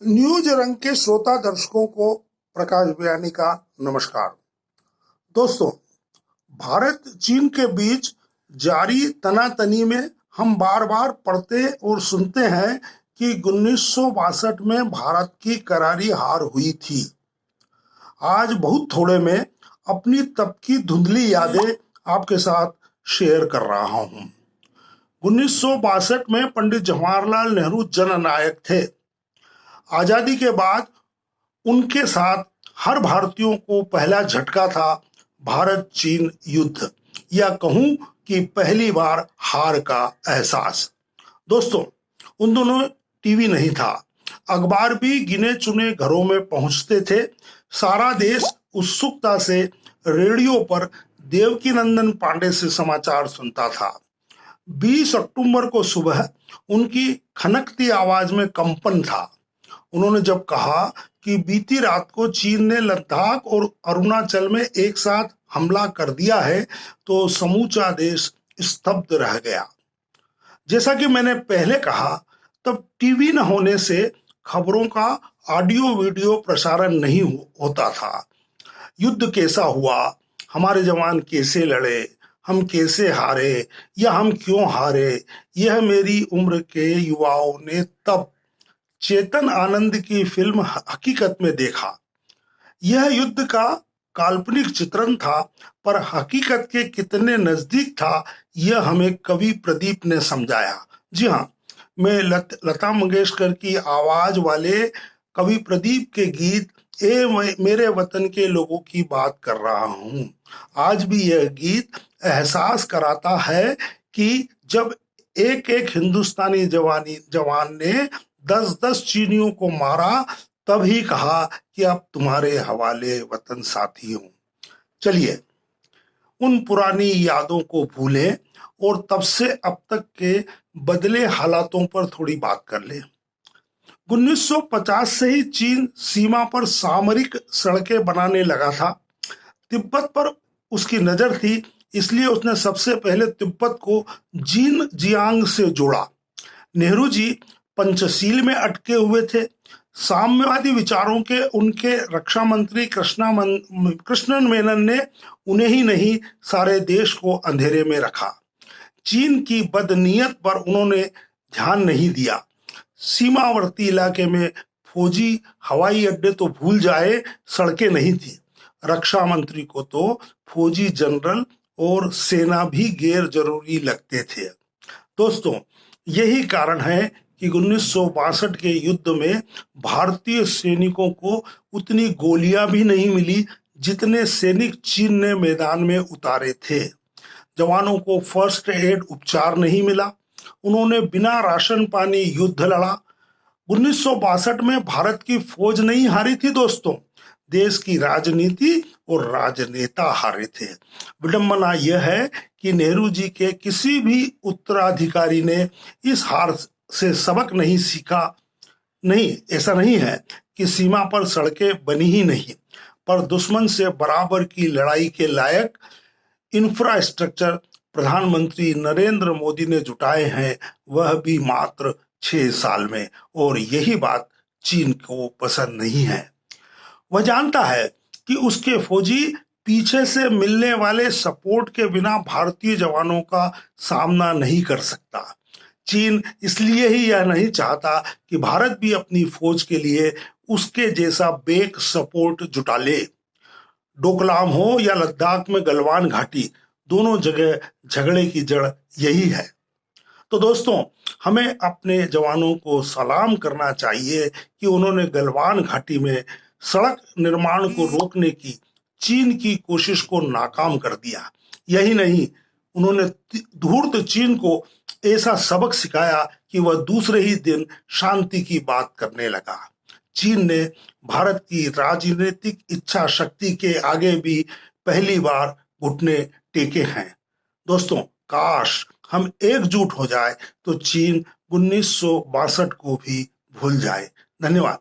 News रंग के श्रोता दर्शकों को प्रकाश बयानी का नमस्कार। दोस्तों, भारत चीन के बीच जारी तनातनी में हम बार बार पढ़ते और सुनते हैं कि 1962 में भारत की करारी हार हुई थी। आज बहुत थोड़े में अपनी तब की धुंधली यादें आपके साथ शेयर कर रहा हूं। 1962 में पंडित जवाहरलाल नेहरू जननायक थे। आजादी के बाद उनके साथ हर भारतीयों को पहला झटका था भारत चीन युद्ध, या कहूं कि पहली बार हार का एहसास। दोस्तों, उन दोनों टीवी नहीं था, अखबार भी गिने चुने घरों में पहुंचते थे। सारा देश उत्सुकता से रेडियो पर देवकीनंदन पांडे से समाचार सुनता था। 20 अक्टूबर को सुबह उनकी खनकती आवाज में कंपन था। उन्होंने जब कहा कि बीती रात को चीन ने लद्दाख और अरुणाचल में एक साथ हमला कर दिया है, तो समूचा देश स्तब्ध रह गया। जैसा कि मैंने पहले कहा, तब टीवी न होने से खबरों का ऑडियो वीडियो प्रसारण नहीं होता था। युद्ध कैसा हुआ, हमारे जवान कैसे लड़े, हम कैसे हारे या हम क्यों हारे, यह मेरी उम्र के युवाओं ने तब चेतन आनंद की फिल्म हकीकत में देखा। यह युद्ध का काल्पनिक चित्रण था, पर हकीकत के कितने नजदीक था, यह हमें कवि प्रदीप ने समझाया। जी हाँ, मैं लता मंगेशकर की आवाज वाले कवि प्रदीप के गीत मेरे वतन के लोगों की बात कर रहा हूँ। आज भी यह गीत एहसास कराता है कि जब एक एक हिंदुस्तानी जवान ने 10-10 चीनियों को मारा, तभी कहा कि अब तुम्हारे हवाले वतन साथियों। चलिए उन पुरानी यादों को भूलें और तब से अब तक के बदले हालातों पर थोड़ी बात कर लें। 1950 से ही चीन सीमा पर सामरिक सड़कें बनाने लगा था। तिब्बत पर उसकी नजर थी, इसलिए उसने सबसे पहले तिब्बत को जियांग से जोड़ा। नेहरू जी पंचशील में अटके हुए थे। साम्यवादी विचारों के उनके रक्षा मंत्री कृष्णन मेनन ने उन्हें ही नहीं, सारे देश को अंधेरे में रखा। चीन की बदनीयत पर उन्होंने ध्यान नहीं दिया। सीमावर्ती इलाके में फौजी हवाई अड्डे तो भूल जाए, सड़कें नहीं थी। रक्षा मंत्री को तो फौजी जनरल और सेना भी गैर जरूरी लगते थे। दोस्तों, यही कारण है कि 1962 के युद्ध में भारतीय सैनिकों को उतनी गोलियां भी नहीं मिली जितने सैनिक चीन ने मैदान में उतारे थे। जवानों को फर्स्ट एड उपचार नहीं मिला। उन्होंने बिना राशन पानी युद्ध लड़ा। 1962 में भारत की फौज नहीं हारी थी दोस्तों, देश की राजनीति और राजनेता हारे थे। विडंबना यह है कि नेहरू जी के किसी भी उत्तराधिकारी ने इस हार से सबक नहीं सीखा। नहीं, ऐसा नहीं है कि सीमा पर सड़कें बनी ही नहीं, पर दुश्मन से बराबर की लड़ाई के लायक इंफ्रास्ट्रक्चर प्रधानमंत्री नरेंद्र मोदी ने जुटाए हैं, वह भी मात्र 6 साल में। और यही बात चीन को पसंद नहीं है। वह जानता है कि उसके फौजी पीछे से मिलने वाले सपोर्ट के बिना भारतीय जवानों का सामना नहीं कर सकता। चीन इसलिए ही यह नहीं चाहता कि भारत भी अपनी फौज के लिए उसके जैसा बेक सपोर्ट जुटा ले। डोकलाम हो या लद्दाख में गलवान घाटी, दोनों जगह झगड़े की जड़ यही है। तो दोस्तों, हमें अपने जवानों को सलाम करना चाहिए कि उन्होंने गलवान घाटी में सड़क निर्माण को रोकने की चीन की कोशिश को नाकाम कर दिया। यही नहीं, उन्होंने धूर्त चीन को ऐसा सबक सिखाया कि वह दूसरे ही दिन शांति की बात करने लगा। चीन ने भारत की राजनीतिक इच्छा शक्ति के आगे भी पहली बार घुटने टेके हैं। दोस्तों, काश हम एकजुट हो जाए तो चीन 1962 को भी भूल जाए। धन्यवाद।